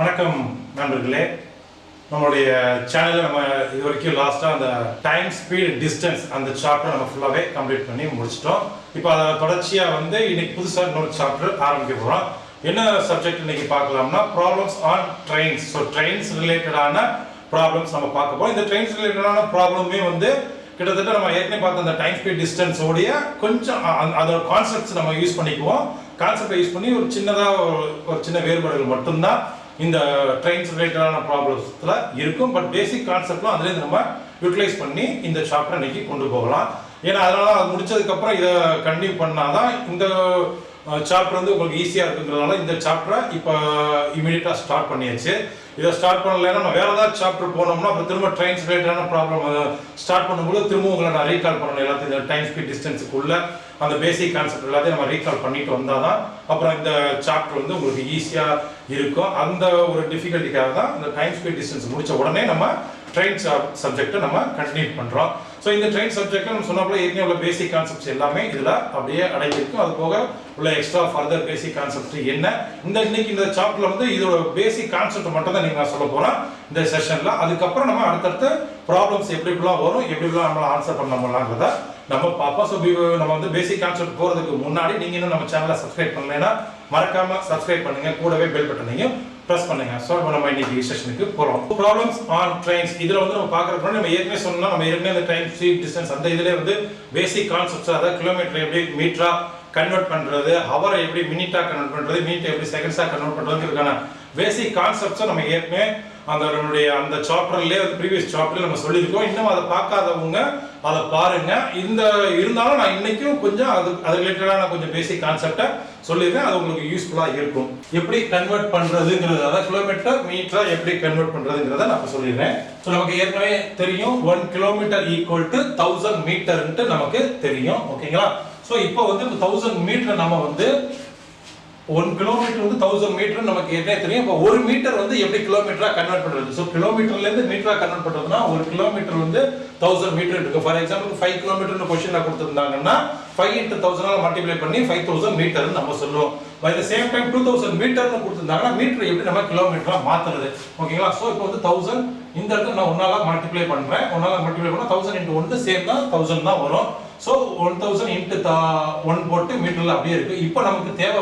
வணக்கம் நண்பர்களே. நம்மளுடைய சேனலில் நம்ம இது வரைக்கும் லாஸ்ட்டாக அந்த டைம் ஸ்பீட் டிஸ்டன்ஸ் அந்த சாப்டர் நம்ம ஃபுல்லாகவே கம்ப்ளீட் பண்ணி முடிச்சிட்டோம். இப்போ அதை தொடர்ச்சியாக இன்னைக்கு புதுசாக இன்னொரு சாப்டர் ஆரம்பிக்க போகிறோம். என்ன சப்ஜெக்ட் இன்னைக்கு பார்க்கலாம்னா problems on trains. So trains ரிலேட்டடான ப்ராப்ளம்ஸ் நம்ம பார்க்க போகிறோம். இந்த ட்ரெயின்ஸ் ரிலேட்டடான ப்ராப்ளமே கிட்டத்தட்ட நம்ம ஏற்கனவே பார்த்த அந்த டைம் ஸ்பீட் டிஸ்டன்ஸோடைய கொஞ்சம் அதோட கான்செப்ட்ஸ் நம்ம யூஸ் பண்ணிக்குவோம். கான்செப்டை யூஸ் பண்ணி ஒரு சின்ன வேறுபாடுகள் மட்டும்தான் இந்த ட்ரெயின்ஸ் ரிலேட்டடான ப்ராப்ளம்ஸ்ல இருக்கும். பட் பேசிக் கான்செப்ட்லாம் அதுலேருந்து நம்ம யூட்டிலைஸ் பண்ணி இந்த சாப்டர் இன்னைக்கு கொண்டு போகலாம். ஏன்னா அதனால அது முடிச்சதுக்கப்புறம் இதை கண்டினியூ பண்ணாதான் இந்த சாப்டர் உங்களுக்கு ஈஸியாக இருக்குங்கிறதுனால இந்த சாப்டரை இப்போ இமீடியட்டாக ஸ்டார்ட் பண்ணியாச்சு. இதை ஸ்டார்ட் பண்ணலைன்னா நம்ம வேற ஏதாவது சாப்டர் போனோம்னா அப்புறம் திரும்ப ட்ரெயின்ஸ் ரிலேட்டடான ப்ராப்ளம் ஸ்டார்ட் பண்ணும்போது திரும்ப உங்களை நான் ரீகால் பண்ணணும். எல்லாத்தையும் இந்த டைம் ஸ்பீட் டிஸ்டன்ஸுக்குள்ள அந்த பேசிக் கான்செப்ட் எல்லாத்தையும் நம்ம ரீகால் பண்ணிட்டு வந்தால் தான் அப்புறம் இந்த சாப்டர் உங்களுக்கு ஈஸியாக இருக்கும். அந்த ஒரு டிஃபிகல்ட்டிக்காக தான் இந்த டைம் ஸ்பீட் டிஸ்டன்ஸ் முடிச்ச உடனே நம்ம ட்ரெயின் சப்ஜெக்டை நம்ம கண்டினியூ பண்ணுறோம். ஸோ இந்த ட்ரெயின் சப்ஜெக்டில் நம்ம சொன்னப்போ ஏற்கனவே உள்ள பேசிக் கான்செப்ட்ஸ் எல்லாமே இதில் அப்படியே அடங்கியிருக்கும். அது போக உள்ள எக்ஸ்ட்ரா ஃபர்தர் பேசிக் கான்செப்ட் என்ன இன்னைக்கு இந்த சாப்டரில் இதோட பேசிக் கான்செப்ட் மட்டும் தான் நான் சொல்ல போகிறேன் இந்த செஷனில். அதுக்கப்புறம் நம்ம அடுத்தடுத்த ப்ராப்ளம்ஸ் எப்படிலாம் வரும், எப்படிலாம் நம்மளால் ஆன்சர் பண்ணலாங்கிறத நம்ம பார்ப்போம். ஸோ நம்ம பேசிக் கான்செப்ட் போகிறதுக்கு முன்னாடி நீங்கள் இன்னும் நம்ம சேனலை சப்ஸ்கிரைப் பண்ணலைன்னா மறக்காமல் சப்ஸ்கிரைப் பண்ணுங்கள், கூடவே பெல் பட்டனையும் ப்ரெஸ் பண்ணுங்க. ஸோ நம்ம இன்னைக்கு செஷனுக்கு போகிறோம். ப்ராப்ளம்ஸ் ஆன் ட்ரெயின்ஸ் இதில் நம்ம பார்க்குறப்ப நம்ம ஏற்கனவே சொன்னால் நம்ம ஏற்கனவே அந்த டைம் ஸ்பீட் டிஸ்டன்ஸ் அந்த இதிலே பேசிக் கான்செப்ட்ஸ், அதாவது கிலோமீட்டர் எப்படி மீட்டரா கன்வெர்ட் பண்ணுறது, ஹவரை எப்படி மினிட்டா கன்வெர்ட் பண்ணுறது, மினிட் எப்படி செகண்ட்ஸாக கன்வெர்ட் பண்ணுறதுக்கான பேசிக் கான்செப்ட்ஸை நம்ம ஏற்கனவே அந்த சாப்டர்லேயே ப்ரீவியஸ் சாப்டர்ல நம்ம சொல்லியிருக்கோம். இன்னும் அதை பார்க்காதவங்க அதை பாருங்க. இருந்தாலும் நான் இன்னைக்கும் கொஞ்சம் அது ரிலேட்டடான கொஞ்சம் பேசிக் கான்செப்டை சொல்லியிருக்கேன். அது உங்களுக்கு யூஸ்ஃபுல்லாக இருக்கும். எப்படி கன்வெர்ட் பண்ணுறதுங்கிறது, அதாவது கிலோமீட்டர் மீட்டரா எப்படி கன்வெர்ட் பண்ணுறதுங்கிறத நான் சொல்லிடுறேன். ஸோ நமக்கு ஏற்கனவே தெரியும் 1 கிலோமீட்டர் ஈக்குவல் டு 1000 மீட்டர்ன்ட்டு நமக்கு தெரியும். ஓகேங்களா? ஸோ இப்போ 1000 மீட்டர் நம்ம 1 கிலோமீட்டர் 1000 மீட்டர் நமக்கு என்ன தெரியும். இப்போ 1 மீட்டர் எப்படி கிலோமீட்டரா கன்வெர்ட் பண்றது. ஸோ கிலோமீட்டர்ல இருந்து மீட்டரா கன்வெர்ட் பண்றதுன்னா 1 கிலோமீட்டர் 1000 மீட்டர் இருக்கு. ஃபார் எக்ஸாம்பிள் 5 கிலோமீட்டர்னு கொஸ்டின்ல கொடுத்திருந்தாங்கன்னா 5 × 1000 மல்டிப்ளை பண்ணி 5000 மீட்டர்னு நம்ம சொல்லுவோம். பை தி சேம் டைம் 2000 மீட்டர்னு கொடுத்திருந்தாங்கன்னா மீட்டர் எப்படி நம்ம கிலோமீட்டரா மாத்துறது. ஓகேங்களா? ஸோ இப்போ 1000 இந்த இடத்துல நான் 1 மல்டிப்ளை பண்றேன். 1 மல்டிப்ளை பண்ணா 1000 × 1 சேம் தான் 1000 தான் வரும். ஸோ 1000 × 1 போட்டு மீட்டர்ல அப்படியே இருக்கு. இப்போ நமக்கு தேவை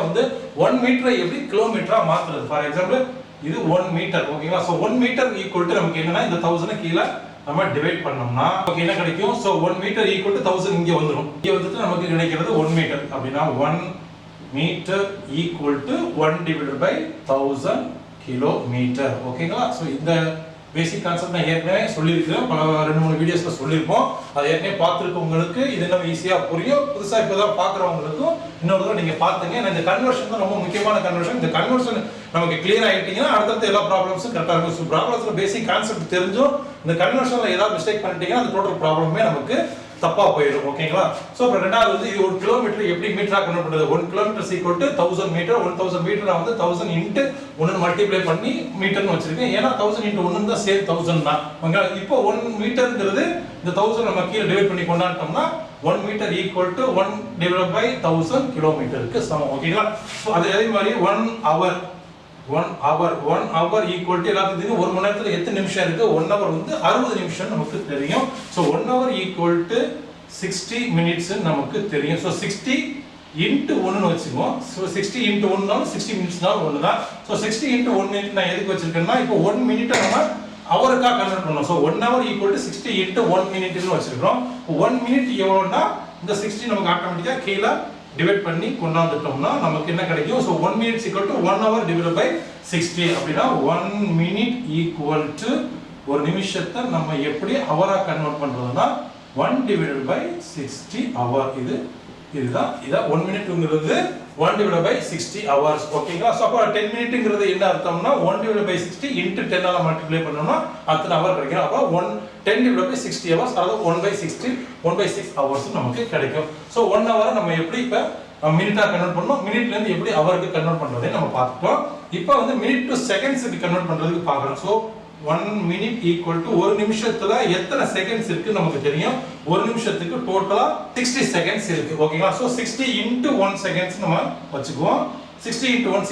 1 மீட்டரை எப்படி கிலோமீட்டரா மாத்துறது. ஃபார் எக்ஸாம்பிள் இது 1 மீட்டர். ஓகேங்களா? ஸோ 1 மீட்டர் ஈக்குவல் டு நமக்கு என்னன்னா இந்த 1000 கீழே நம்ம டிவைட் பண்ணோம்னா நமக்கு என்ன கிடைக்கும். ஸோ 1 மீட்டர் ஈக்குவல் டு 1000 இங்கே வந்துடும். இங்கே வந்துட்டு நமக்கு கிடைக்கிறது 1 மீட்டர். அப்படின்னா 1 மீட்டர் ஈக்குவல் டு 1/1000 கிலோமீட்டர். ஓகேங்களா? ஸோ இந்த பேசிக் கான்செப்ட் நான் ஏற்கனவே சொல்லியிருக்கிறேன். பல 2-3 வீடியோஸ்ல சொல்லியிருப்போம். அதை ஏற்கனவே பார்த்துருக்கவங்களுக்கு இது நம்ம ஈஸியாக புரியும். புதுசாக இப்போதான் பார்க்குறவங்களுக்கும் இன்னொரு தடவை நீங்கள் பார்த்துங்க. இந்த கன்வர்ஷன் தான் ரொம்ப முக்கியமான கன்வர்ஷன். இந்த கன்வர்ஷன் நமக்கு கிளியர் ஆகிட்டீங்கன்னா அடுத்தடுத்த எல்லா ப்ராப்ளம்ஸும் கரெக்டாக இருக்கும். ஸோ ப்ராப்ளம்ஸில் பேசிக் கான்செப்ட் தெரிஞ்சும் இந்த கன்வர்ஷனில் ஏதாவது மிஸ்டேக் பண்ணிட்டீங்கன்னா அந்த டோட்டல் ப்ராப்ளமே நமக்கு தப்பா போயிடும். ஓகேங்களா? சோ அப்புறம் ரெண்டாவது இது 1 கிலோமீட்டர் எப்படி மீட்டரா கன்வெர்ட் பண்றது. 1 kilometre equal to 1000 metre. 1000 metre 1000 × 1 multiply பண்ணி மீட்டர்னு வச்சிருக்கேன். ஏன்னா 1000 × 1 தான் சேம் 1000 தான். இப்போ 1 மீட்டர்ங்கிறது இந்த 1000 நம்ம கீழே டிவைட் பண்ணி கொண்டாட்டோம்னா 1 மீட்டர் ஈக்குவல் டு 1/1000 கிலோமீட்டருக்கு சமம். ஓகேங்களா? சோ அதே மாதிரி 1 hour ஈக்குவல் டு எல்லாத்துக்கும் 1 மணி நேரத்துல எத்தனை நிமிஷம் இருக்கு. 1 hour 60 நிமிஷம் நமக்கு தெரியும். So 1 hour equal to 60 minutes நமக்கு தெரியும். சோ 60 × 1 னு வெச்சுக்குவோம். சோ 60 × 1 னால 60 மினிட்ஸ் தான் ஒண்ணு தான். சோ 60 × 1 மினிட் நான் எதுக்கு வச்சிருக்கேன்னா இப்போ 1 மினிட் நம்ம ஹவருக்கா கன்வெர்ட் பண்ணோம். சோ 1 hour ஈக்குவல் டு 60 × 1 மினிட்னு வச்சிருக்கோம். 1 மினிட் எவ்வளவுனா இந்த 60 நமக்கு ஆட்டோமேட்டிக்கா கீழ டிவைட் பண்ணி கொண்டாந்துட்டோம்னா நமக்கு என்ன கிடைக்கும். So 1 minute = 1 hour / 60. அப்படினா 1 minute = ஒரு நிமிஷத்தை நம்ம எப்படி ஹவரா கன்வர்ட் பண்றதுனா 1 / 60 hour. இதுதான் 1 மினிட்ங்கிறது 1 / 60 hours. ஓகேங்களா? சோ அப்ப 10 மினிட்ங்கிறது என்ன அர்த்தம்னா 1 / 60 × 10 ஆல மல்டிப்ளை பண்ணோம்னா அத்தனை ஹவர் கிடைக்கும். அப்ப 10 / 60 hours அதாவது 1/60 1/6 hours நமக்கு கிடைக்கும். சோ 1 hour நம்ம எப்படி இப்ப மினிட்டா கன்வர்ட் பண்ணோம், மினிட்ல இருந்து எப்படி ஹவருக்கு கன்வர்ட் பண்றதை நம்ம பார்த்துட்டோம். இப்போ மினிட் டு செகண்ட்ஸ்க்கு கன்வர்ட் பண்றதுக்கு பார்க்கறோம். சோ 1 minute ஈக்குவல் டு ஒரு நிமிஷத்துல எத்தனை செகண்ட்ஸ் இருக்கு நமக்கு தெரியும். ஒரு நிமிஷத்துக்கு டோட்டலா 60 செகண்ட்ஸ் இருக்கு. ஓகேங்களா? சோ 60 × 1 செகண்ட்ஸ் நம்ம வச்சுக்குவோம். 60 into 1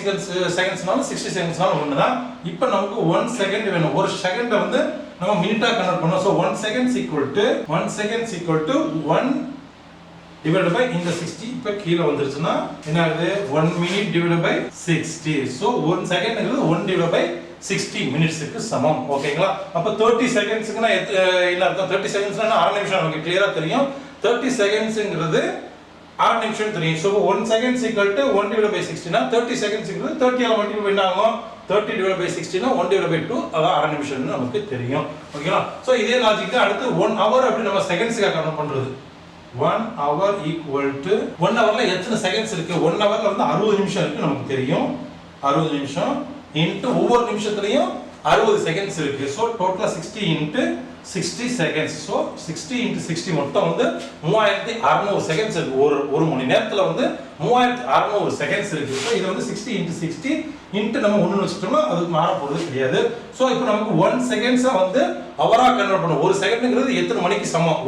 secondsனாலும் 60 secondsனாலும் ஒன்று தான். இப்போ நமக்கு 1 செகண்ட் வேணும். ஒரு செகண்டை வந்து நம்ம மினிட்டா கன்வெர்ட் பண்ணோம். So 1 seconds equal to 1 divided by இந்த 60. இப்போ கீழே வந்துருச்சுன்னா என்ன ஆகுது? 1 minute divided by 60. So 1 செகண்ட்ங்கிறது 1 divided by 60 மினிட்ஸ்க்கு சமம். ஓகேங்களா? அப்போ 30 செகண்ட்ஸ்க்குனா என்ன அர்த்தம்? 30 செகண்ட்ஸ்னா அரை நிமிஷம் நமக்கு கிளியரா தெரியும். 30 செகண்ட்ஸ்ங்கிறது அரை நிமிஷம் தெரியும். So 1 seconds equal to 1 divided by 60 னா 30 செகண்ட்ஸ்ங்கிறது 30 ஆல மல்டிப்ளை பண்ணா ஆகும். 30 divided by 60 னா 1 divided by 2 அதான் அரை நிமிஷம்னு நமக்கு தெரியும். ஓகேங்களா? ஸோ இதே லாஜிக் தான் அடுத்து 1 hour அப்படி நம்ம செகண்ட்ஸ்க்கு கன்வெர்ட் பண்றது. 1 hour equal to 1 hourல எத்தனை செகண்ட்ஸ் இருக்கு? 1 hourல வந்து 60 நிமிஷம் இருக்கு நமக்கு தெரியும். 60 நிமிஷம் இன்டு ஒவ்வொரு நிமிஷத்துலயும் 60 செகண்ட்ஸ் இருக்கு. ஸோ டோட்டலா 60 இன்டு 60 செகண்ட்ஸ். ஸோ 60 இன்டு 60 மொத்தம் வந்து 3600 செகண்ட்ஸ் இருக்கு. ஒரு மணி நேரத்துல வந்து 3600 செகண்ட்ஸ் இருக்கு. ஸோ இது வந்து 60 இன்டு 60 இன்டு நம்ம ஒன்று வச்சுட்டோம்னா அதுக்கு மாற போறது கிடையாது. ஸோ இப்போ நமக்கு 1 செகண்ட்ஸா வந்து அவரா கன்வெர்ட் பண்ணும். ஒரு செகண்ட்ங்கிறது எத்தனை மணிக்கு சமம்?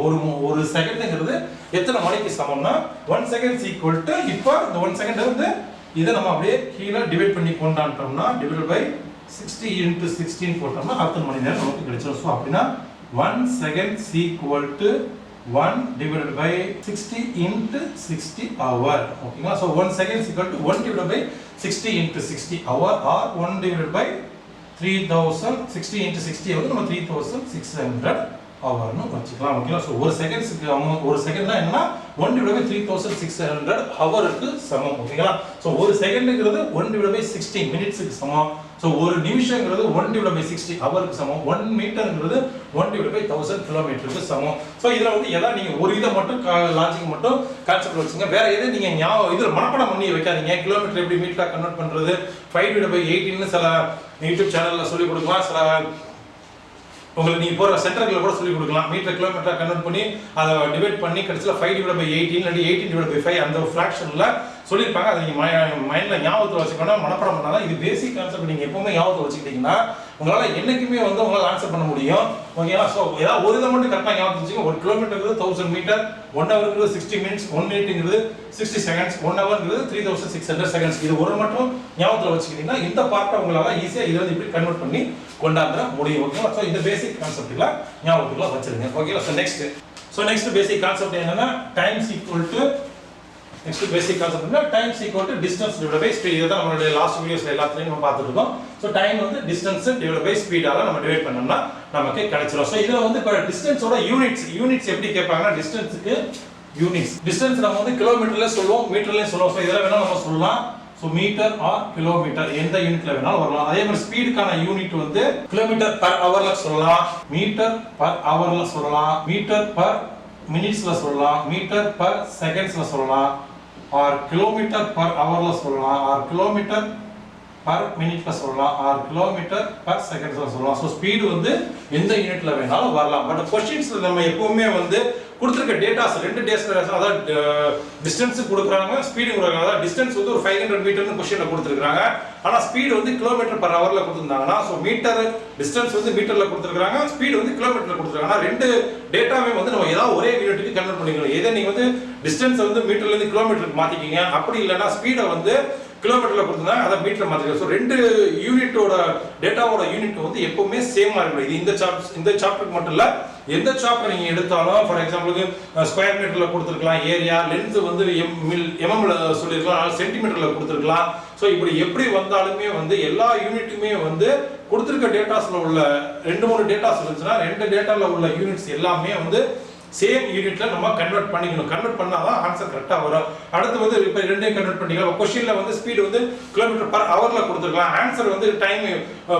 ஒரு செகண்ட்ங்கிறது எத்தனை மணிக்கு சமம்னா 1 செகண்ட்ஸ் ஈக்குவல் டு இப்போ இந்த 1 செகண்ட் வந்து இதை நம்ம அப்படியே கீழே டிவைட் பண்ணி கொண்டாண்டோம்னா டிவைட் பை 60 into 16 போட்டோம்னா அத்தனை மணி நேரம் நமக்கு கிடைச்சிடும். ஸோ அப்படின்னா 1 seconds equal to 1 divided by 60 into 60 hour. ஓகேங்களா? So 1 seconds equal to 1 divided by 60 into 60 hour or 1 divided by 3000. 60 into 60 வந்து நம்ம 3600 ஹவர்னு வச்சுக்கலாம். ஓகேங்களா? ஸோ ஒரு செகண்ட்ஸ்க்கு ஒரு செகண்ட்னா என்னன்னா 1 divided by 3600 ஹவருக்கு சமம். ஓகேங்களா? ஸோ ஒரு செகண்டுங்கிறது 1 divided by 60 மினிட்ஸ்க்கு சமம். ஸோ ஒரு நிமிஷங்கிறது 1 divided by 60 ஹவருக்கு சமம். 1 மீட்டர்ங்கிறது 1 divided by 1000 கிலோமீட்டருக்கு சமம். ஸோ இதில் வந்து எதாவது நீங்கள் ஒரு இதை மட்டும் லாஜிக் மட்டும் கான்செப்ட் வச்சுங்க. வேற எதுவும் நீங்கள் ஞாபகம் இதில் மனப்பாடம் பண்ணி வைக்காதீங்க. கிலோமீட்டர் எப்படி மீட்டரா கன்வெர்ட் பண்ணுறது, 5 divided by 18 சில யூடியூப் சேனலில் சொல்லிக் கொடுக்கலாம். சில உங்களுக்கு நீங்க போற சென்டர்ல கூட சொல்லி கொடுக்கலாம். மீட்டர் கிலோமீட்டரா கன்வெர்ட் பண்ணி அதை டிவைட் பண்ணி கடைசில 5 divided by 18 இல்ல 18 divided by 5 அந்த ஃபிராக்ஷன்ல சொல்லிருப்பாங்க. அதை நீங்க மைண்ட்ல ஞாபகத்துல வச்சுக்கணும். மனப்பாடம் பண்ணாதான் இது பேசிக் கான்செப்ட். நீங்க எப்பவுமே ஞாபகத்துல வச்சுக்கிட்டீங்கன்னா உங்களால என்னைக்குமே வந்து உங்களால ஆன்சர் பண்ண முடியும். ஓகேங்களா? சோ ஏதாவது ஒரு இதை மட்டும் கரெக்டா ஞாபகம் வச்சுக்கோங்க. ஒரு கிலோமீட்டருக்கு 1000 மீட்டர், 1 ஹவருக்கு 60 மினிட்ஸ், 1 மினிட்ங்கிறது 60 செகண்ட்ஸ், 1 ஹவர்ங்கிறது 3600 செகண்ட்ஸ். இது ஒரு மட்டும் ஞாபகத்துல வச்சுக்கிட்டீங்கன்னா இந்த பார்ட்டை உங்களால ஈஸியா இதை வந்து இப்படி கன்வெர்ட் பண்ணி கொண்டாந்துட முடியும். ஓகேங்களா? சோ இந்த பேசிக் கான்செப்ட்ல ஞாபகத்துல வச்சிருங்க. ஓகேங்களா? சோ நெக்ஸ்ட் பேசிக் கான்செப்ட் என்னன்னா times equal to next basic concept is time is equal to distance divided by speed. இத தான் நம்மளுடைய லாஸ்ட் வீடியோஸ்ல எல்லாத்தையும் நம்ம பார்த்துட்டு இருக்கோம். சோ டைம் வந்து distance divided by speed ஆல நம்ம டிவைட் பண்ணோம்னா நமக்கு கிடைச்சிரும். சோ இதுல வந்து இப்ப டிஸ்டன்ஸோட யூனிட்ஸ் எப்படி கேட்பாங்கன்னா டிஸ்டன்ஸ்க்கு யூனிட்ஸ். டிஸ்டன்ஸ் நம்ம வந்து கிலோமீட்டர்ல சொல்லுவோம், மீட்டர்ல சொல்லுவோம். சோ இதெல்லாம் வேணா நம்ம சொல்லலாம். சோ மீட்டர் ஆர் கிலோமீட்டர் எந்த யூனிட்ல வேணாலும் வரலாம். அதே மாதிரி ஸ்பீடுக்கான யூனிட் வந்து கிலோமீட்டர் பர் ஹவர்ல சொல்லலாம், மீட்டர் பர் ஹவர்ல சொல்லலாம், மீட்டர் பர் மினிட்ஸ்ல சொல்லலாம், மீட்டர் பர் செகண்ட்ஸ்ல சொல்லலாம், ஆர் கிலோமீட்டர் பர் ஹவர்ல சொல்லலாம், ஆர் கிலோமீட்டர் பர் மினிட்ல சொல்லலாம், ஆர் கிலோமீட்டர் பர் செகண்ட்ஸ்ல சொல்லலாம். ஸோ ஸ்பீடு வந்து எந்த யூனிட்ல வேணாலும் வரலாம். பட் கொஸ்டின்ஸ்ல நம்ம எப்பவுமே வந்து கொடுத்துருக்க டேட்டாஸ் ரெண்டு டேஸ்ல அதாவது டிஸ்டன்ஸ் கொடுக்குறாங்க, ஸ்பீடு கொடுக்குறாங்க. அதாவது டிஸ்டன்ஸ் வந்து ஒரு 500 மீட்டர்னு கொஸ்டின்ல கொடுத்துருக்காங்க. ஆனா ஸ்பீடு வந்து கிலோமீட்டர் பர் ஹவர்ல கொடுத்துருந்தாங்கன்னா ஸோ மீட்டர் டிஸ்டன்ஸ் வந்து மீட்டர்ல கொடுத்துருக்காங்க, ஸ்பீடு வந்து கிலோமீட்டர்ல கொடுத்துருக்காங்க. ஆனா ரெண்டு டேட்டாவே வந்து நம்ம ஏதாவது ஒரே யூனிட்டுக்கு கன்வெர்ட் பண்ணிக்கணும். எதை நீங்க வந்து டிஸ்டன்ஸ் வந்து மீட்டர்ல இருந்து கிலோமீட்டருக்கு மாத்திக்கிங்க. அப்படி இல்லைன்னா ஸ்பீடை வந்து கிலோமீட்டர்ல கொடுத்தா அதை மீட்டர்ல மாத்திக்கலாம். ஸோ ரெண்டு யூனிட்டோட டேட்டாவோட யூனிட் வந்து எப்பவுமே சேமா இருக்கும். இது இந்த சாப்டருக்கு மட்டும் இல்ல, எந்த சாப்டர் நீங்க எடுத்தாலும் ஃபார் எக்ஸாம்பிளுக்கு ஸ்கொயர் மீட்டர்ல கொடுத்துருக்கலாம், ஏரியா லென்த் வந்து எம்எம்ல சொல்லியிருக்கலாம், சென்டிமீட்டர்ல கொடுத்துருக்கலாம். ஸோ இப்படி எப்படி வந்தாலுமே வந்து எல்லா யூனிட்டுமே வந்து கொடுத்துருக்க டேட்டாஸ்ல உள்ள 2-3 டேட்டாஸ் இருந்துச்சுன்னா 2 டேட்டால உள்ள யூனிட்ஸ் எல்லாமே வந்து சேம் யூனிட்ல நம்ம கன்வெர்ட் பண்ணிக்கணும். கன்வெர்ட் பண்ணாதான் ஆன்சர் கரெக்டா வரும். அடுத்து வந்து இப்போ ரெண்டையும் கன்வெர்ட் பண்ணிக்கலாம். क्वेश्चनல வந்து ஸ்பீடு வந்து கிலோமீட்டர் பர் ஹவர்ல கொடுத்துருக்கலாம். ஆன்சர் வந்து டைம்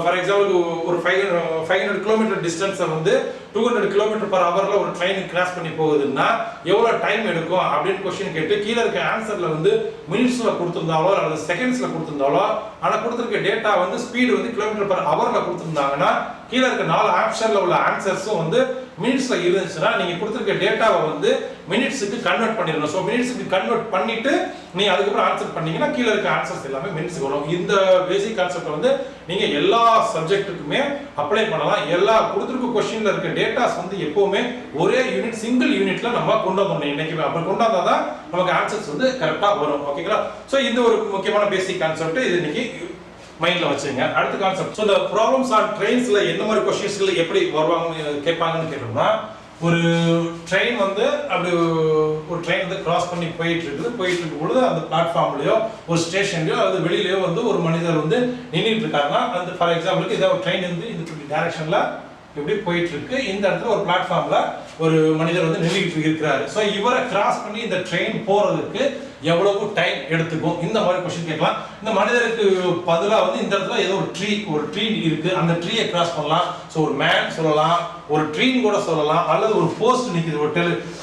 ஃபார் எக்ஸாம்பிள் ஒரு 500 கிலோமீட்டர் டிஸ்டன்ஸை வந்து 200 கிலோமீட்டர் பர் ஹவர்ல ஒரு ட்ரெயின் கிராஸ் பண்ணி போகுதுன்னா எவ்வளவு டைம் எடுக்கும் அப்படின்னு क्वेश्चन கேட்டு கீழே இருக்க ஆன்சர்ல வந்து மினிட்ஸ்ல கொடுத்திருந்தாலோ அல்லது செகண்ட்ஸ்ல கொடுத்திருந்தாலோ ஆனா கொடுத்திருக்க டேட்டா வந்து ஸ்பீடு வந்து கிலோமீட்டர் பர் ஹவர்ல கொடுத்திருந்தாங்கன்னா கீழே இருக்க 4 ஆப்ஷன்ல உள்ள ஆன்சர்ஸும் வந்து மினிட்ஸ்ல இருந்துச்சுன்னா நீங்க கொடுத்துருக்க டேட்டாவை வந்து மினிட்ஸுக்கு கன்வெர்ட் பண்ணிடணும். ஸோ மினிட்ஸுக்கு கன்வெர்ட் பண்ணிட்டு நீ அதுக்கப்புறம் ஆன்சர் பண்ணீங்கன்னா கீழே இருக்க ஆன்சர்ஸ் எல்லாமே மினிட்ஸ்க்கு வரும். இந்த பேசிக் கான்செப்ட் வந்து நீங்க எல்லா சப்ஜெக்ட்டுக்குமே அப்ளை பண்ணலாம். எல்லா கொடுத்துருக்க கொஸ்டின்ல இருக்க டேட்டாஸ் வந்து எப்பவுமே ஒரே யூனிட் சிங்கிள் யூனிட்ல நம்ம கொண்டு வந்துடணும். இன்னைக்கு அப்படி கொண்டு வந்தாதான் நமக்கு ஆன்சர்ஸ் வந்து கரெக்டா வரும். ஓகேங்களா? ஸோ இந்த ஒரு முக்கியமான பேசிக் கான்செப்ட் இது இன்னைக்கு மைண்ட்ல வச்சுங்க. அடுத்த கான்செப்ட், ஸோ இந்த ப்ராப்ளம்ஸ் ஆன் ட்ரெயின்ஸ்ல என்ன மாதிரி கொஸ்டின்ஸ்கள் எப்படி வருவாங்க கேட்பாங்கன்னு கேட்டோம்னா, ஒரு ட்ரெயின் வந்து அப்படி ஒரு ட்ரெயின் வந்து கிராஸ் பண்ணி போயிட்டு இருக்கும் பொழுது அந்த பிளாட்ஃபார்ம்லயோ ஒரு ஸ்டேஷன்லயோ அது வெளியிலயோ வந்து ஒரு மனிதர் வந்து நின்றுட்டு இருக்காருன்னா, அந்த ஃபார் எக்ஸாம்பிளுக்கு இதை ஒரு ட்ரெயின் வந்து இந்த டைரக்ஷன்ல இப்படி போயிட்டு இருக்கு. இந்த இடத்துல ஒரு பிளாட்ஃபார்ம்ல ஒரு மனிதர் வந்து நின்றுட்டு இருக்கிறாரு. ஸோ இவரை கிராஸ் பண்ணி இந்த ட்ரெயின் போறதுக்கு எவ்வளவு டைம் எடுத்துக்கும், இந்த மாதிரி கொஸ்டின் கேட்கலாம். இந்த மனிதருக்கு பதிலாக வந்து இந்த இடத்துல ஏதோ ஒரு ட்ரீ இருக்கு, அந்த ட்ரீயை கிராஸ் பண்ணலாம். ஸோ ஒரு மேன் சொல்லலாம், ஒரு ட்ரீன் கூட சொல்லலாம், அல்லது ஒரு போஸ்ட் நிற்குது, ஒரு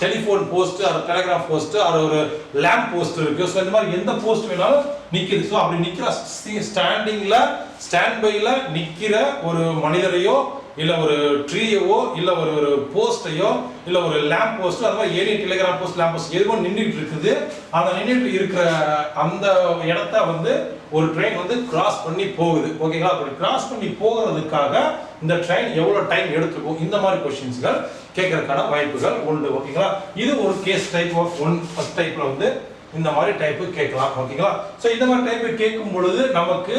டெலிஃபோன் போஸ்ட், அது டெலிகிராஃப் போஸ்ட், அது ஒரு லேம்ப் போஸ்ட் இருக்கு. ஸோ இந்த மாதிரி எந்த போஸ்ட் வேணாலும் நிற்குது. ஸோ அப்படி நிற்கிற ஸ்டாண்ட் பைல நிற்கிற ஒரு மனிதரையோ இல்ல ஒரு ட்ரீயவோ இல்ல ஒரு போஸ்டையோ இல்ல ஒரு லேம்ப் போஸ்ட், அது மாதிரி any telegram post, lamp post எதுவும் நின்றுட்டு இருக்குது. அந்த நின்றுட்டு இருக்கிற அந்த இடத்த வந்து ஒரு ட்ரெயின் வந்து கிராஸ் பண்ணி போகுது. ஓகேங்களா? அப்படி கிராஸ் பண்ணி போகிறதுக்காக இந்த ட்ரெயின் எவ்வளவு டைம் எடுத்துக்கும், இந்த மாதிரி கொஸ்டின்ஸ்கள் கேட்கறதுக்கான வாய்ப்புகள் உண்டு. ஓகேங்களா? இது ஒரு கேஸ் டைப் ஆஃப் ஃபர்ஸ்ட் டைப்ல வந்து இந்த மாதிரி டைப் கேட்கலாம். ஓகேங்களா? ஸோ இந்த மாதிரி டைப் கேட்கும் பொழுது நமக்கு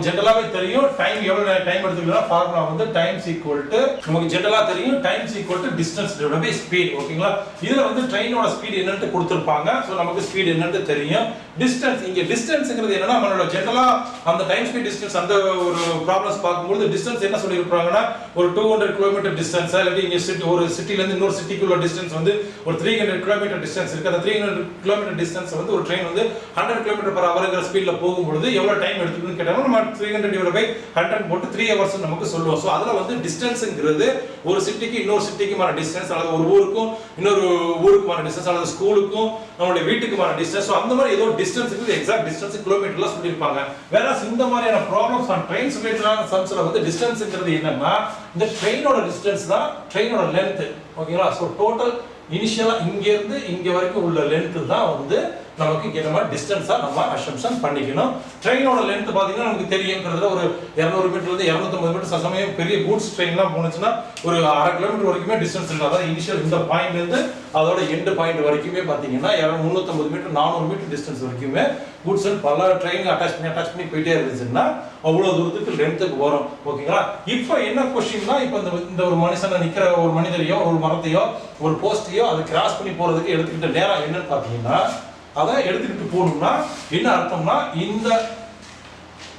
ஜெனரலாவே தெரியும் டைம் எவ்வளவு டைம் எடுத்துக்கலாம். ஃபார்முலா வந்து டைம்ஸ் ஈக்குவல் டு நமக்கு ஜெனரலா தெரியும் times equal to distance divided by speed. ஓகேங்களா? இதுல வந்து ட்ரெயினோட ஸ்பீட் என்னன்னு கொடுத்திருப்பாங்க. சோ நமக்கு ஸ்பீட் என்னன்னு தெரியும். டிஸ்டன்ஸ், இங்க டிஸ்டன்ஸ்ங்கிறது என்னன்னா நம்மளோட ஜெனரலா அந்த டைம் ஸ்பீட் டிஸ்டன்ஸ் அந்த ஒரு ப்ராப்ளம்ஸ் பார்க்கும்போது டிஸ்டன்ஸ் என்ன சொல்லியிருப்பாங்கன்னா ஒரு 200 கிலோமீட்டர் டிஸ்டன்ஸ், இல்லாட்டி இங்க ஒரு சிட்டில இருந்து இன்னொரு சிட்டிக்குள்ள டிஸ்டன்ஸ் வந்து ஒரு 300 கிலோமீட்டர் டிஸ்டன்ஸ் இருக்கு. அந்த 300 கிலோமீட்டர் டிஸ்டன்ஸ் வந்து ஒரு ட்ரெயின் வந்து 100 கிலோமீட்டர் பர் ஹவர்ங்கிற ஸ்பீட்ல போகும்போது எவ்வளவு டைம் எடுத்துக்குன்னு கேட்டாங்க. நம்ம 300 divided by 100 போட்டு 3 hours நமக்கு சொல்லுவோம். சோ அதுல வந்து டிஸ்டன்ஸ்ங்கிறது ஒரு சிட்டிக்கு இன்னொரு சிட்டிக்குமான டிஸ்டன்ஸ், அல்லது ஒரு ஊருக்கும் இன்னொரு ஊருக்குமான டிஸ்டன்ஸ், அல்லது ஸ்கூலுக்கும் நம்மளுடைய வீட்டுக்குமான டிஸ்டன்ஸ். சோ அந்த மாதிரி ஏதோ டிஸ்டன்ஸ்க்கு எக்ஸாக்ட் டிஸ்டன்ஸ் கிலோமீட்டர்ல சொல்லிருப்பாங்க. வேறஸ் இந்த மாதிரியான ப்ராப்ளம்ஸ் ஆன் ட்ரெயின்ஸ் ரிலேட்டடான சம்ஸ்ல வந்து டிஸ்டன்ஸ்ங்கிறது என்னன்னா இந்த ட்ரெயினோட டிஸ்டன்ஸ் தான் ட்ரெயினோட லெந்த். ஓகேங்களா? சோ டோட்டல் இனிஷியலா இங்க இருந்து இங்க வரைக்கும் உள்ள லெந்த் தான் வந்து நமக்கு இந்த மாதிரி டிஸ்டன்ஸா நம்ம அசம்ப்ஷன் பண்ணிக்கணும். ட்ரெயினோட லெந்த் பாத்தீங்கன்னா நமக்கு தெரியும்ங்கிறதுல ஒரு 200 மீட்டர்ல இருந்து 250 மீட்டர் சமயம் பெரிய கூட்ஸ் ட்ரெயின்லாம் போனுச்சுன்னா ஒரு 1/2 கிலோமீட்டர் வரைக்குமே டிஸ்டன்ஸ் இருக்கு. அதாவது இனிஷியல் இந்த பாயிண்ட்ல இருந்து அதோட எண்ட் பாயிண்ட் வரைக்குமே பாத்தீங்கன்னா 350 மீட்டர் 400 மீட்டர் டிஸ்டன்ஸ் வரைக்குமே கூட்ஸ் பல ட்ரெயின் அட்டாச் பண்ணி போயிட்டே இருந்துச்சுன்னா அவ்வளவு தூரத்துக்கு லென்த்துக்கு வரும். ஓகேங்களா? இப்போ என்ன கொஸ்டின்னா, இப்போ இந்த ஒரு மனுஷனை நிக்கிற ஒரு மனிதரையோ ஒரு மரத்தையோ ஒரு போஸ்டையோ அதை கிராஸ் பண்ணி போறதுக்கு எடுத்துக்கிட்ட நேரம் என்னன்னு பாத்தீங்கன்னா, அதை எடுத்துக்கிட்டு போகணும்னா என்ன அர்த்தம்னா இந்த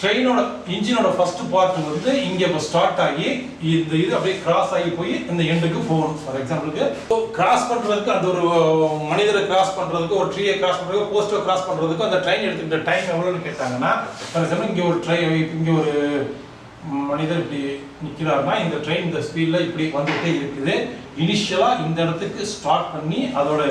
ட்ரெயினோட இன்ஜினோட ஃபர்ஸ்ட் பார்ட் வந்து இங்க ஸ்டார்ட் ஆகி இந்த இது அப்படியே கிராஸ் ஆகி போய் இந்த எண்டுக்கு போகணும். ஃபார் எக்ஸாம்பிளுக்கு கிராஸ் பண்றதுக்கு அந்த ஒரு மனிதரை கிராஸ் பண்றதுக்கு ஒரு ட்ரீயை கிராஸ் பண்றதுக்கு போஸ்டரை கிராஸ் பண்றதுக்கு அந்த ட்ரெயின் எடுத்துக்கிட்ட டைம் எவ்வளவுன்னு கேட்டாங்கன்னா, ஃபார் எக்ஸாம்பிள் இங்க ஒரு மனிதர் இப்படி நிக்கிறாருன்னா இந்த ட்ரெயின் இந்த ஸ்பீட்ல இப்படி வந்துட்டே இருக்குது. இனிஷியலா இந்த இடத்துக்கு ஸ்டார்ட் பண்ணி அதோட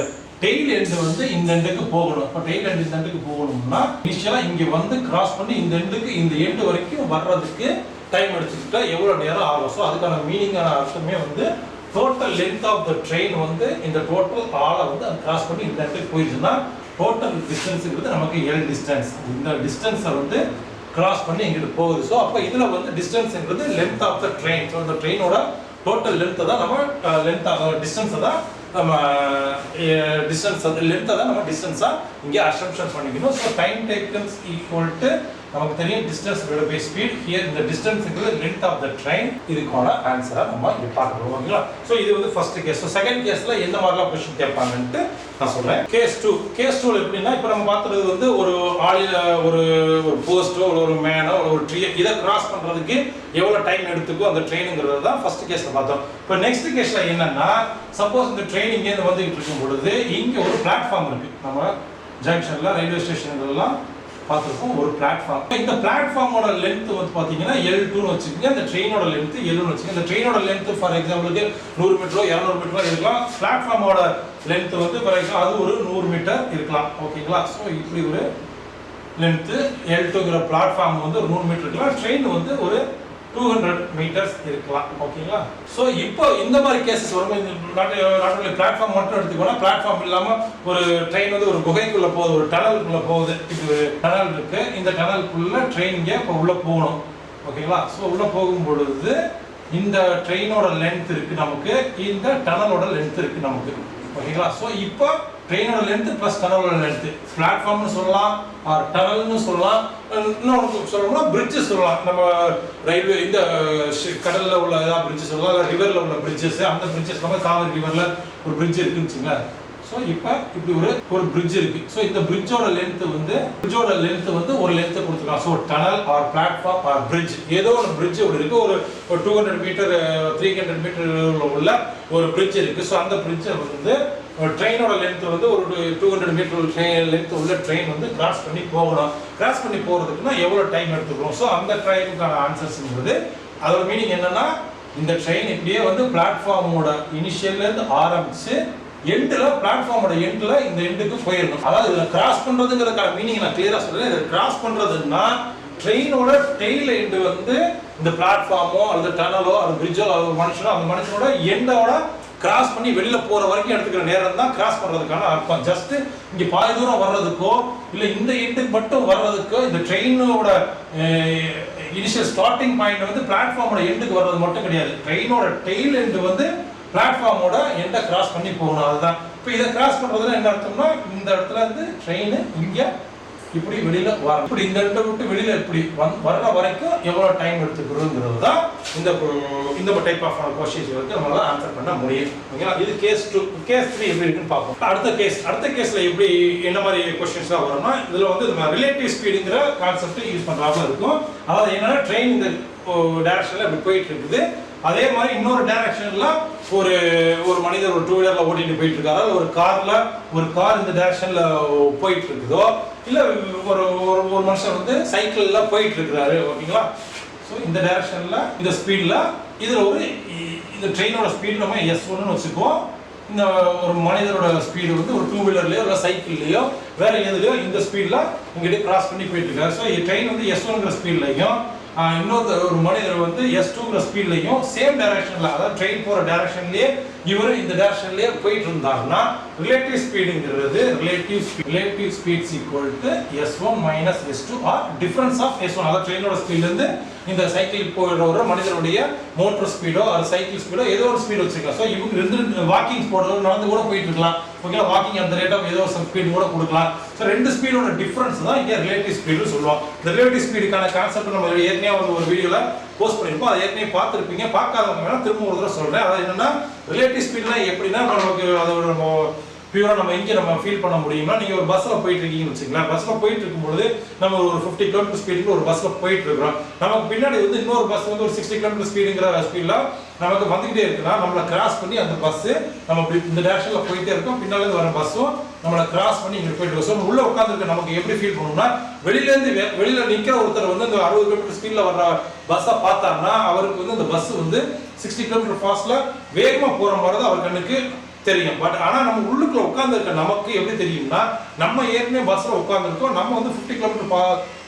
டெய்ல் எண்ட் வந்து இந்த எண்டுக்கு போகணும். இப்போ டெய்ல் எண்ட் இந்த எண்டுக்கு போகணும்னா இனிஷியலா இங்க வந்து கிராஸ் பண்ணி இந்த எண்டுக்கு இந்த எண்டு வரைக்கும் வர்றதுக்கு டைம் எடுத்துக்கிட்டா எவ்வளவு நேரம் ஆகும். ஸோ அதுக்கான மீனிங்கான அர்த்தமே வந்து total length of the train வந்து இந்த டோட்டல் ஆளை வந்து அது கிராஸ் பண்ணி இந்த இடத்துக்கு போயிடுச்சுன்னா டோட்டல் டிஸ்டன்ஸுங்கிறது நமக்கு L டிஸ்டன்ஸ். இந்த டிஸ்டன்ஸை வந்து கிராஸ் பண்ணி இங்கிட்டு போகுது. ஸோ அப்போ இதுல வந்து டிஸ்டன்ஸ்ங்கிறது length of the train. So இந்த ட்ரெயினோட டோட்டல் லென்த்தை தான் நம்ம டிஸ்டன்ஸை தான் நம்ம லென்த்தை தான் நம்ம டிஸ்டன்ஸா இங்கே அசம்ப்ஷன் பண்ணிக்கணும். So time taken's equal to நமக்கு தெரியும் distance divided by speed. Here இந்த டிஸ்டன்ஸ்ங்கிறது லென்த் ஆஃப் த ட்ரெயின். இதுக்கான ஆன்சரை நம்ம இங்கே பார்க்கணும். ஓகேங்களா? ஸோ இது வந்து ஃபர்ஸ்ட் கேஸ். ஸோ செகண்ட் கேஸ்ல எந்த மாதிரிலாம் கொஸ்டின் கேட்பாங்கன்ட்டு நான் சொல்றேன். கேஸ் 2 எப்படின்னா, இப்போ நம்ம பார்த்தது வந்து ஒரு ஆளில ஒரு போஸ்டோ ஒரு மேனோ ஒரு ட்ரீ இதை கிராஸ் பண்றதுக்கு எவ்வளவு டைம் எடுத்துக்கும் அந்த ட்ரெயினுங்கிறது தான் ஃபர்ஸ்ட் கேஸ்ல பார்த்தோம். இப்போ நெக்ஸ்ட் கேஸ்ல என்னன்னா, சப்போஸ் இந்த ட்ரெயின் இங்கேருந்து வந்துகிட்டு இருக்கும் பொழுது இங்க ஒரு பிளாட்ஃபார்ம் இருக்கு. நம்ம ஜங்ஷன்ல ரயில்வே ஸ்டேஷன்லாம் பார்த்துருக்கோம் ஒரு பிளாட்ஃபார்ம். இந்த பிளாட்ஃபார்மோட லென்த் வந்து பார்த்தீங்கன்னா L2ன்னு வச்சுக்கோங்க. இந்த ட்ரெயினோட லென்த் L1 வச்சுக்கோங்க. இந்த ட்ரெயினோட லென்த் ஃபார் எக்ஸாம்பிளுக்கு 100 மீட்டரோ 200 மீட்டரோ இருக்கலாம். பிளாட்ஃபார்மோட லென்த் வந்து ஃபார் எக்ஸாம்பிள் அது ஒரு 100 மீட்டர் இருக்கலாம். ஓகேங்களா? ஸோ இப்படி ஒரு லென்த் L2ங்கிற பிளாட்ஃபார்ம் வந்து ஒரு 100 மீட்டர் இருக்கலாம். ட்ரெயின் வந்து ஒரு 200 meters இருக்கலாம். ஓகேங்களா? ஸோ இப்போ இந்த மாதிரி கேசஸ் வரும்போது நாட்டு பிளாட்ஃபார்ம் மட்டும் எடுத்துக்கோனா, பிளாட்ஃபார்ம் இல்லாமல் ஒரு ட்ரெயின் வந்து ஒரு குகைக்குள்ளே போகுது, ஒரு டனலுக்குள்ளே போகுது. இப்போ ஒரு டனல் இருக்கு, இந்த டனலுக்குள்ள ட்ரெயின் இங்கே இப்போ உள்ளே போகணும். ஓகேங்களா? ஸோ உள்ளே போகும் பொழுது இந்த ட்ரெயினோட லென்த் இருக்கு நமக்கு, இந்த டனலோட லென்த் இருக்கு நமக்கு. ஓகேங்களா? ஸோ இப்போ ட்ரெயினோட லென்த் ப்ளஸ் டனலோட லென்த் பிளாட்ஃபார்ம்னு சொல்லலாம், ஆர் டனல்னு சொல்லலாம், இன்னொன்று சொல்லணும்னா பிரிட்ஜு சொல்லலாம். நம்ம ரயில்வே இந்த கடலில் உள்ள ஏதாவது பிரிட்ஜு சொல்லலாம், இல்லை ரிவரில் உள்ள பிரிட்ஜஸ், அந்த பிரிட்ஜஸ் நம்ம காவிரி ரிவரில் ஒரு பிரிட்ஜ் இருக்குன்னு வச்சுங்களேன். ஸோ இப்போ இப்படி ஒரு பிரிட்ஜ் இருக்கு. ஸோ இந்த பிரிட்ஜோட லென்த் வந்து ஒரு லென்த்தை கொடுத்துக்கலாம். So tunnel or platform or bridge, ஏதோ ஒரு பிரிட்ஜ் ஒரு இருக்கு, ஒரு 200 மீட்டர் 300 மீட்டர் உள்ள ஒரு பிரிட்ஜ் இருக்கு. ஸோ அந்த பிரிட்ஜை வந்து ட்ரெயினோட லென்த் வந்து ஒரு 200 மீட்டர் லென்த் உள்ள ட்ரெயின் வந்து கிராஸ் பண்ணி போகணும். கிராஸ் பண்ணி போகிறதுக்குன்னா எவ்வளோ டைம் எடுத்துக்கிறோம்? ஸோ அந்த ட்ரெயினுக்கான ஆன்சர்ஸ்ங்கிறது அதோட மீனிங் என்னன்னா, இந்த ட்ரெயின் இப்படியே வந்து பிளாட்ஃபார்மோட இனிஷியல்லேருந்து ஆரம்பிச்சு எண்டில் பிளாட்ஃபார்மோட எண்டில் இந்த எண்டுக்கு போயிடணும். அதாவது இதில் கிராஸ் பண்ணுறதுங்கிறதுக்கான மீனிங் நான் கிளியராக சொல்கிறேன். இதில் கிராஸ் பண்ணுறதுன்னா ட்ரெயினோட டெய்ல் எண்டு வந்து இந்த பிளாட்ஃபார்மோ அல்லது டனலோ அல்லது பிரிட்ஜோ அல்லது மனுஷனோ அந்த மனுஷனோட எண்டோட கிராஸ் பண்ணி வெளியில் போகிற வரைக்கும் எடுத்துக்கிற நேரம் தான் கிராஸ் பண்ணுறதுக்கான அர்த்தம். ஜஸ்ட் இங்கே பாதி தூரம் வர்றதுக்கோ இல்லை இந்த எண்டுக்கு மட்டும் வர்றதுக்கோ, இந்த ட்ரெயினோட இனிஷியல் ஸ்டார்டிங் பாயிண்ட் வந்து பிளாட்ஃபார்மோட எண்டுக்கு வர்றது மட்டும் கிடையாது. ட்ரெயினோட டெய்ல் எண்டு வந்து பிளாட்ஃபார்மோட எண்டை கிராஸ் பண்ணி போகணும். அதுதான் இப்போ இதை கிராஸ் பண்ணுறதுல என்ன அர்த்தம்னா, இந்த இடத்துல இருந்து ட்ரெயின் இங்கே இப்படி வெளியில் வரும், இப்படி இந்த இடத்த விட்டு வெளியில் இப்படி வர்ற வரைக்கும் எவ்வளோ டைம் எடுத்துக்கிறோங்கிறது தான் இந்த டைப் ஆஃப் கொஸ்டின்ஸ் வந்து நம்மளால ஆன்சர் பண்ண முடியும். ஓகேங்களா? இது கேஸ் 2. கேஸ் 3 எப்படி இருக்குன்னு பார்ப்போம். அடுத்த கேஸில் எப்படி என்ன மாதிரி கொஸ்டின்ஸ்லாம் வரும்னா, இதில் வந்து நம்ம ரிலேட்டிவ் ஸ்பீடுங்கிற கான்செப்ட் யூஸ் பண்ணுறாப்புல இருக்கும். அதாவது என்னன்னா, ட்ரெயின் இந்த டைரக்ஷனில் இப்படி போயிட்டு இருக்குது, அதே மாதிரி இன்னொரு டைரக்ஷன்ல ஒரு மனிதர் ஒரு 2 வீலர்ல ஓட்டிட்டு போயிட்டு இருக்காரு, ஒரு கார் இந்த டைரக்ஷன்ல போயிட்டு இருக்குதோ, இல்ல ஒரு மனுஷன் வந்து சைக்கிள்ல போயிட்டு இருக்காரு. ஓகேங்களா? ஸோ இந்த டைரக்ஷன்ல இந்த ஸ்பீட்ல இதுல இந்த ட்ரெயினோட ஸ்பீட் நம்ம S1ன்னு வச்சுக்குவோம். இந்த ஒரு மனிதரோட ஸ்பீடு வந்து ஒரு 2 வீலர்லயோ இல்லை சைக்கிள்லயோ வேற எதுலையோ இந்த ஸ்பீட்ல இங்கிட்ட கிராஸ் பண்ணி போயிட்டு இருக்காரு. ஸோ ட்ரெயின் வந்து S1ங்கிற ஸ்பீட்லையும் ஒரு மனிதர் வந்து S2ங்கிற ஸ்பீட்லையும் சேம் டைரக்ஷன்ல, அதாவது ட்ரெயின் போற டைரக்ஷன்லயே இவர் இந்த டைரக்ஷன்லயே போயிட்டு இருந்தாருன்னா ரிலேட்டிவ் ஸ்பீடுங்கிறது relative speeds equal to S1 minus S2 or difference of S1. அதாவது ட்ரெயினோட ஸ்பீட்ல இருந்து இந்த சைக்கிள் போகிற ஒரு மனிதனுடைய மோட்டர் ஸ்பீடோ அது சைக்கிள் ஸ்பீடோ ஏதோ ஒரு ஸ்பீடு வச்சிருக்கலாம். ஸோ இவங்க ரெண்டு வாக்கிங் போடுறது நடந்து கூட போயிட்டு இருக்கலாம். ஓகேங்களா? வாக்கிங் அந்த ரேட் ஆஃப் ஏதோ ஒரு ஸ்பீடு கூட கொடுக்கலாம். ஸோ ரெண்டு ஸ்பீடோட டிஃபரன்ஸ் தான் இங்கே ரிலேட்டிவ் ஸ்பீடுன்னு சொல்லுவோம். இந்த ரிலேட்டிவ் ஸ்பீடுக்கான கான்செப்ட் நம்ம ஏற்கனவே ஒரு வீடியோல போஸ்ட் பண்ணிருப்போம், அதை ஏற்கனவே பார்த்துருப்பீங்க. பார்க்காதவங்க வேணா திரும்ப ஒரு தடவை சொல்றேன். அதாவது என்னன்னா, ரிலேட்டிவ் ஸ்பீட்னா எப்படின்னா, நமக்கு அதோட நம்ம பியூரா நம்ம இங்கே நம்ம ஃபீல் பண்ண முடியுமா? நீங்க ஒரு பஸ்ல போயிட்டு இருக்கீங்கன்னு வச்சுக்கலாம். பஸ்ல போயிட்டு இருக்கும்போது நம்ம ஒரு 50 கிலோமீட்டர் ஸ்பீடுக்கு ஒரு பஸ்ல போயிட்டு இருக்கிறோம். நமக்கு பின்னாடி வந்து இன்னொரு பஸ் வந்து ஒரு 60 கிலோமீட்டர் ஸ்பீடுங்கிற ஸ்பீட்ல நமக்கு வந்துகிட்டே இருக்குன்னா, நம்மளை கிராஸ் பண்ணி அந்த பஸ் நம்ம இந்த டைரக்ஷன்ல போயிட்டே இருக்கோம், பின்னால வர பஸ்ஸும் நம்மளை கிராஸ் பண்ணி இங்க போயிட்டு இருக்கோம். உள்ள உட்காந்துருக்க நமக்கு எப்படி ஃபீல் பண்ணுவோம்னா, வெளியில நிக்கிற ஒருத்தர் வந்து இந்த 60 கிலோமீட்டர் ஸ்பீட்ல வர்ற பஸ்ஸை பார்த்தாருன்னா அவருக்கு வந்து இந்த பஸ் வந்து 60 கிலோமீட்டர் ஃபாஸ்ட்ல வேகமா போற மாதிரி தான் அவர் கண்ணுக்கு தெரியும். பட் ஆனா நம்ம உள்ளுக்குள்ள உட்கார்ந்துருக்க நமக்கு எப்படி தெரியும்னா, நம்ம ஏற்கனவே பஸ்ல உட்கார்ந்துருக்கோம், நம்ம வந்து 50 கிலோமீட்டர்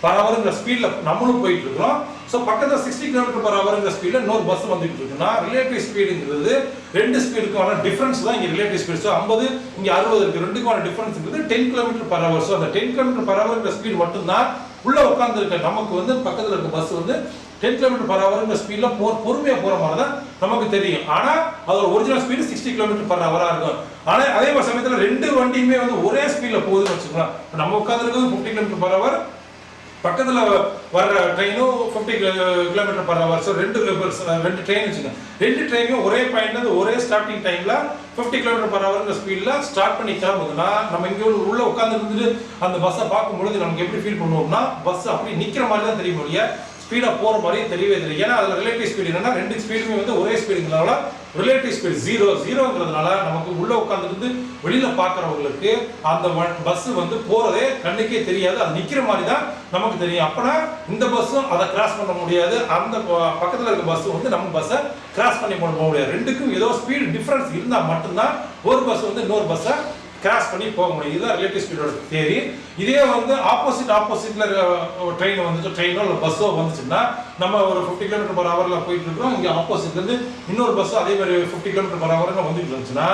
பர் ஹவர்ங்கிற ஸ்பீட்ல நம்மளும் போயிட்டு இருக்கிறோம். ஸோ பக்கத்துல 60 கிலோமீட்டர் பர் ஹவர்ங்கிற ஸ்பீட்ல இன்னொரு பஸ் வந்துட்டு இருக்குன்னா, ரிலேட்டிவ் ஸ்பீடுங்கிறது ரெண்டு ஸ்பீடுக்கான டிஃபரன்ஸ் தான் இங்க ரிலேட்டிவ் ஸ்பீட். ஸோ 50 இங்க 60 இருக்கு, ரெண்டுக்கான டிஃபரன்ஸ்ங்கிறது 10 கிலோமீட்டர் பர் ஹவர். ஸோ அந்த 10 கிலோமீட்டர் பர் ஹவர்ங்கிற ஸ்பீட் மட்டும்தான் உள்ள உட்கார்ந்துருக்க நமக்கு வந்து பக்கத்துல இருக்க பஸ் வந்து 10 கிலோமீட்டர் பர் ஹவர்ங்கிற ஸ்பீட்ல பொறுமையா போற மாதிரி தான் நமக்கு தெரியும். ஆனா அதோட original speed 60 kilometre per Howrah இருக்கும். ஆனா அதே மாதிரி சமயத்துல ரெண்டு வண்டியுமே வந்து ஒரே ஸ்பீட்ல போகுதுன்னு வச்சுக்கலாம். நம்ம உட்காந்துருக்கிறது 50 கிலோமீட்டர் பர் ஹவர், பக்கத்துல வர்ற ட்ரெயினும் 50 கிலோமீட்டர் பர் ஹவர். ஸோ ரெண்டு ட்ரெயின் வச்சுக்கோங்க. ரெண்டு ட்ரெயினும் ஒரே பாயிண்ட்ல ஒரே ஸ்டார்டிங் டைம்ல 50 கிலோமீட்டர் பர் ஹவர்ங்கிற ஸ்பீட்ல ஸ்டார்ட் பண்ணி கிளம்புதுன்னா, நம்ம இங்க உள்ள உட்கார்ந்து இருந்துட்டு அந்த பஸ்ஸை பார்க்கும்பொழுது நமக்கு எப்படி ஃபீல் பண்ணுவோம்னா, பஸ் அப்படி நிக்கிற மாதிரி தான் தெரியும் இல்லையா, ஸ்பீடா போற மாதிரியே தெரியவே தெரியும். ஏன்னா அதுல ரிலேட்டிவ் ஸ்பீடு என்னன்னா, ரெண்டு ஸ்பீடுமே வந்து ஒரே ஸ்பீடுங்கிறதுனால ரிலேட்டிவ் ஸ்பீடு ஜீரோங்கிறதுனால நமக்கு உள்ள உட்காந்துருந்து வெளியில பாக்குறவங்களுக்கு அந்த பஸ் வந்து போறதே கண்ணுக்கே தெரியாது, அது நிக்கிற மாதிரி தான் நமக்கு தெரியும். அப்பனா இந்த பஸ்ஸும் அதை கிராஸ் பண்ண முடியாது, அந்த பக்கத்துல இருக்க பஸ் வந்து நம்ம பஸ்ஸை கிராஸ் பண்ணி போக முடியாது. ரெண்டுக்கும் ஏதோ ஸ்பீடு டிஃபரன்ஸ் இருந்தா மட்டும்தான் ஒரு பஸ் வந்து இன்னொரு பஸ்ஸை கிராஸ் பண்ணி போக முடியும். இதுதான் ரிலேட்டிவ் ஸ்பீடோட தியரி. இதே வந்து ஆப்போசிட்ல ட்ரெயின் வந்துச்சு, ட்ரெயினோ இல்லை பஸ்ஸோ வந்துச்சுன்னா நம்ம ஒரு 50 km/h போயிட்டு இருக்கிறோம். இங்கே ஆப்போசிட்ல இருந்து இன்னொரு பஸ்ஸோ அதே மாதிரி 50 km/h வந்துட்டு இருந்துச்சுன்னா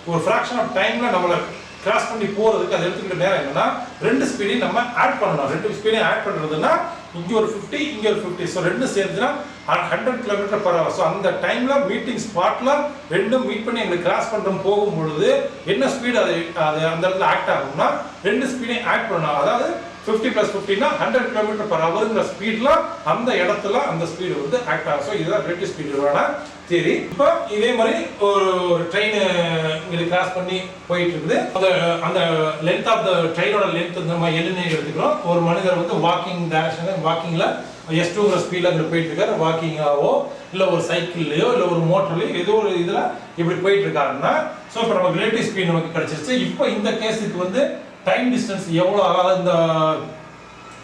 ஒரு ஃபிராக்ஷன் ஆஃப் டைம்ல நம்மளை கிராஸ் பண்ணி போறதுக்கு அது எடுத்துக்கிட்ட நேரம் என்னன்னா ரெண்டு ஸ்பீடையும் நம்ம ஆட் பண்ணணும். ரெண்டு ஸ்பீடையும் ஆட் பண்றதுன்னா இங்க ஒரு 50 இங்க ஒரு 50, ஸோ ரெண்டு சேர்ந்துன்னா 100 km/h. ஸோ அந்த டைம்ல மீட்டிங் ஸ்பாட்ல ரெண்டும் மீட் பண்ணி எங்களுக்கு கிராஸ் பண்றோம் போகும்பொழுது என்ன ஸ்பீடு அது அந்த இடத்துல ஆக்ட் ஆகும்னா ரெண்டு ஸ்பீடையும் ஆட் பண்ணணும். அதாவது 50 + 50 100 km/h ஸ்பீட்ல அந்த இடத்துல அந்த ஸ்பீடு வந்து ஆக்ட் ஆகும். ஸோ இதுதான் ரிலேட்டிவ் ஸ்பீடோட தியரி. இப்போ இதே மாதிரி ஒரு ட்ரெயின் இங்க கிராஸ் பண்ணி போயிட்டு இருக்குது. அந்த லென்த் ஆஃப் த ட்ரெயினோட லென்த் நம்ம என்ன எடுத்துக்கிறோம். ஒரு மனிதர் வந்து வாக்கிங் டைரக்ஷன் வாக்கிங்ல S2 ஸ்பீட்ல போயிட்டு இருக்காரு. வாக்கிங்காவோ இல்ல ஒரு சைக்கிள்லயோ இல்ல ஒரு மோட்டர்லயோ ஏதோ ஒரு இதுல இப்படி போயிட்டு இருக்காருன்னா ஸோ இப்போ நமக்கு ரிலேட்டிவ் ஸ்பீட் நமக்கு கிடைச்சிருச்சு. இப்போ இந்த கேஸுக்கு வந்து டைம் டிஸ்டன்ஸ் எவ்வளோ, அதாவது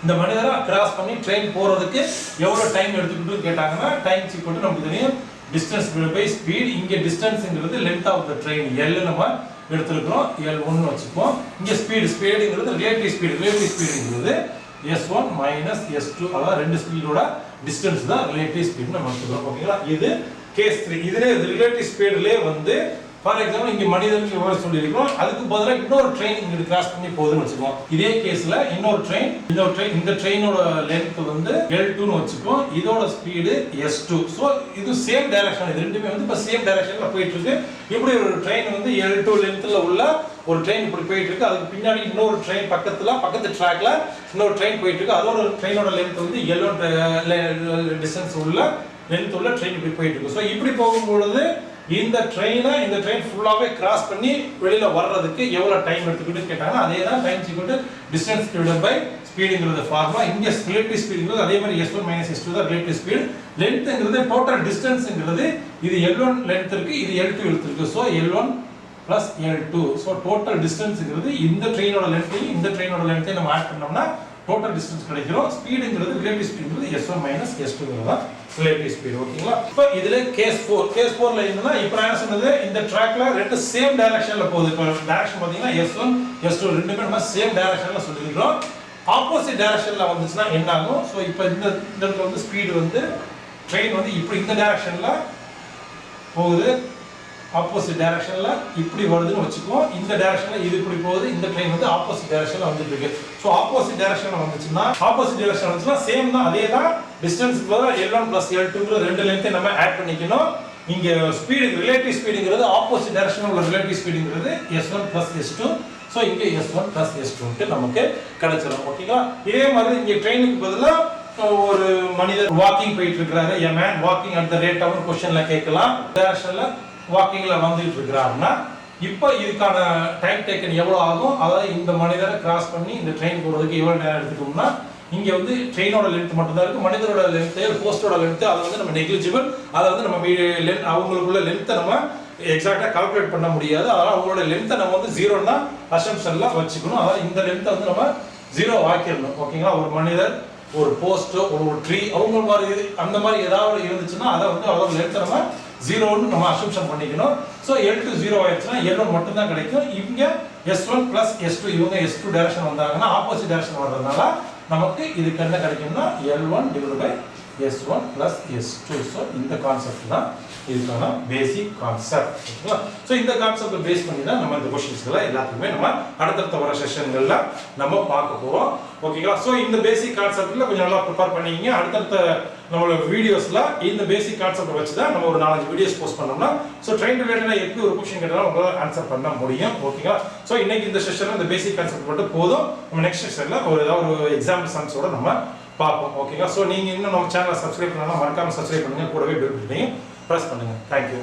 இந்த மனிதரை கிராஸ் பண்ணி ட்ரெயின் போறதுக்கு எவ்வளோ டைம் எடுத்துக்கிட்டு கேட்டாங்கன்னா டைம் ஈக்குவல் நமக்கு தெரியும் டிஸ்டன்ஸ் பை ஸ்பீட். இங்கே டிஸ்டன்ஸ்ங்கிறது length of the train L நம்ம எடுத்துருக்கிறோம். L1 வச்சுப்போம். இங்கே ஸ்பீடுங்கிறது ரிலேட்டிவ் ஸ்பீடுங்கிறது S1 - S2, அதாவது ரெண்டு ஸ்பீடோட டிஸ்டன்ஸ் தான் ரிலேட்டிவ் ஸ்பீட் நம்ம எடுத்துக்கிறோம். ஓகேங்களா, இது கேஸ் 3. இதுல ரிலேட்டிவ் ஸ்பீட்லேயே வந்து ஃபார் எக்ஸாம்பிள் இங்க மனிதனுக்கு எவ்வளவு சொல்லியிருக்கோம், அதுக்கு பதிலாக இன்னொரு ட்ரெயின் இங்க கிராஸ் பண்ணி போகுதுன்னு வச்சுக்கோம். இதே கேஸ்ல இன்னொரு ட்ரெயின் இந்த ட்ரெயினோட லென்த் வந்து L2ன்னு வச்சுக்கோம். இதோட ஸ்பீடு S2. ஸோ இது சேம் டைரக்ஷன், இது ரெண்டுமே வந்து இப்போ சேம் டைரக்ஷன்ல போயிட்டு இருக்கு. இப்படி ஒரு ட்ரெயின் வந்து L2 லென்த்ல உள்ள ஒரு ட்ரெயின் இப்படி போயிட்டு இருக்கு. அதுக்கு பின்னாடி இன்னொரு ட்ரெயின் பக்கத்து ட்ராக்ல இன்னொரு ட்ரெயின் போயிட்டு இருக்கு. அதோட ட்ரெயினோட லென்த் வந்து L1 டிஸ்டன்ஸ் உள்ள லென்த் உள்ள ட்ரெயின் இப்படி போயிட்டு இருக்கு. ஸோ இப்படி போகும்பொழுது இந்த ட்ரெயின் ஃபுல்லாவே கிராஸ் பண்ணி வெளியில வர்றதுக்கு எவ்வளவு டைம் எடுத்துக்கிட்டு கேட்டாங்கன்னா அதே தான் time equal distance divided by ஸ்பீடுங்கிறது ஃபார்முலா. இங்க ரிலேட்டிவ் ஸ்பீடுங்கிறது அதே மாதிரி S1 - S2 தான் ரிலேட்டிவ் ஸ்பீடு. லென்த்ங்கிறது டோட்டல் டிஸ்டன்ஸ்ங்கிறது இது L1 லென்த் இருக்கு, இது L2 லென்த் இருக்கு. So L1 + L2. So total டிஸ்டன்ஸ்ங்கிறது இந்த ட்ரெயினோட லென்த்தையும் இந்த ட்ரெயினோட லென்த்தையும் நம்ம ஆட் பண்ணோம்னா டோட்டல் டிஸ்டன்ஸ் கிடைக்கும். ஸ்பீடுங்கிறது ரிலேட்டிவ் ஸ்பீடுங்கிறது S1 - S2 தான் ரிலேட்டிவ் ஸ்பீடு. ஓகேங்களா, இப்போ இதுல கேஸ் 4ல என்னன்னா இப்போ நான் என்ன சொன்னது, இந்த ட்ராக்ல ரெண்டு சேம் டைரக்ஷன்ல போகுது. இப்போ டைரக்ஷன் பாத்தீங்கன்னா S1 S2 ரெண்டுமே நம்ம சேம் டைரக்ஷன்ல சொல்லிருக்கோம். ஆப்போசிட் டைரக்ஷன்ல வந்துச்சுன்னா என்ன ஆகும். ஸோ இப்போ இந்த இடத்துல வந்து ஸ்பீடு வந்து ட்ரெயின் வந்து இப்படி இந்த டைரக்ஷன்ல போகுது, ஆப்போசிட் டைரக்ஷன்ல இப்படி வருதுன்னு வச்சுக்குவோம். இந்த டைரக்ஷன்ல இது இப்படி போகுது, இந்த ட்ரெயின் வந்து ஆப்போசிட் டைரக்ஷன்ல வந்துட்டு இருக்கு. ஸோ ஆப்போசிட் டைரக்ஷன்ல வந்துச்சுன்னா சேம் தான், அதே தான் டிஸ்டன்ஸ் L1 + L2 ரெண்டு லென்த்தை நம்ம ஆட் பண்ணிக்கணும். இங்க ஸ்பீடு ரிலேட்டிவ் ஸ்பீடுங்கிறது ஆப்போசிட் டைரக்ஷன்ல உள்ள ரிலேட்டிவ் ஸ்பீடுங்கிறது S1 + S2. ஸோ இங்க S1 + S2 நமக்கு கிடைச்சிடும். ஓகேங்களா, இதே மாதிரி இங்க ட்ரெயினுக்கு பதிலா ஒரு மனிதர் வாக்கிங் போயிட்டு இருக்காரு. a man walking at the rate of क्वेश्चनல கேட்கலாம். டைரக்ஷன்ல வாக்கிங்ல வந்துட்டு இருக்காருன்னா இப்போ இதுக்கான டைம் டேக்கன் எவ்வளவு ஆகும், அதாவது இந்த மனிதரை கிராஸ் பண்ணி இந்த ட்ரெயின் போறதுக்கு எவ்வளவு நேரம் எடுத்துக்கணும்னா இங்க வந்து ட்ரெயினோட லென்த் மட்டும் தான் இருக்கு. மனிதரோட லென்த் போஸ்டோட லென்த் அதை வந்து நம்ம நெக்லிஜிபிள், அதை வந்து நம்ம அவங்களுக்குள்ள லென்த்தை நம்ம எக்ஸாக்டா கால்குலேட் பண்ண முடியாது. அதனால அவங்களோட லென்த்தை நம்ம வந்து 0 தான் அசம்ப்ஷன்ல வச்சுக்கணும். அதாவது இந்த லென்த்தை வந்து நம்ம 0 ஆக்கிடணும். ஓகேங்களா, ஒரு மனிதர் ஒரு போஸ்ட் ஒரு ட்ரீ அவங்க மாதிரி அந்த மாதிரி ஏதாவது இருந்துச்சுன்னா அதை வந்து அதோட லென்த்தை நம்ம 0ன்னு நம்ம அசம்ப்ஷன் பண்ணிக்கணும். ஸோ L2 0 ஆயிடுச்சுன்னா L1 மட்டும் தான் கிடைக்கும். இங்க S1 + S2 இவங்க S2 டைரக்ஷன் வந்தாங்கன்னா ஆப்போசிட் டைரக்ஷன் வர்றதுனால நமக்கு இதுக்கு என்ன கிடைக்கும்னா L1 / S1 + S2. ஸோ இந்த கான்செப்ட் தான் இதுக்கான பேசிக் கான்செப்ட். ஓகேங்களா, ஸோ இந்த கான்செப்டை பேஸ் பண்ணி தான் நம்ம இந்த கொஸ்டின்ஸ்களை எல்லாத்துக்குமே நம்ம அடுத்தடுத்த வர செஷன்கள்ல நம்ம பார்க்க போறோம். ஓகேங்களா, ஸோ இந்த பேசிக் கான்செப்ட்ல கொஞ்சம் நல்லா ப்ரிப்பேர் பண்ணிக்கிங்க. அடுத்தடுத்த நம்மளோட வீடியோஸ்ல இந்த பேசிக் கான்செப்டை வச்சு தான் நம்ம ஒரு 4-5 வீடியோஸ் போஸ்ட் பண்ணோம்னா ஸோ ட்ரெயின் ரிலேட்டடா எப்படி ஒரு கொஸ்டின் கேட்டாலும் உங்களால் ஆன்சர் பண்ண முடியும். ஓகேங்களா, ஸோ இன்னைக்கு இந்த செஷன்ல இந்த பேசிக் கான்செப்ட் மட்டும் போதும். நம்ம நெக்ஸ்ட் செஷன்ல ஏதாவது ஒரு எக்ஸாம்பிள் சம்ஸோட நம்ம பார்ப்போம். ஓகேங்களா, ஸோ நீங்க இன்னும் நம்ம சேனலை சப்ஸ்கிரைப் பண்ணலாம், மறக்காம சப்ஸ்கிரைப் பண்ணுங்க, கூடவே பெல் பட்டனையும் பிரஸ் பண்ணுங்க. தேங்க்யூ.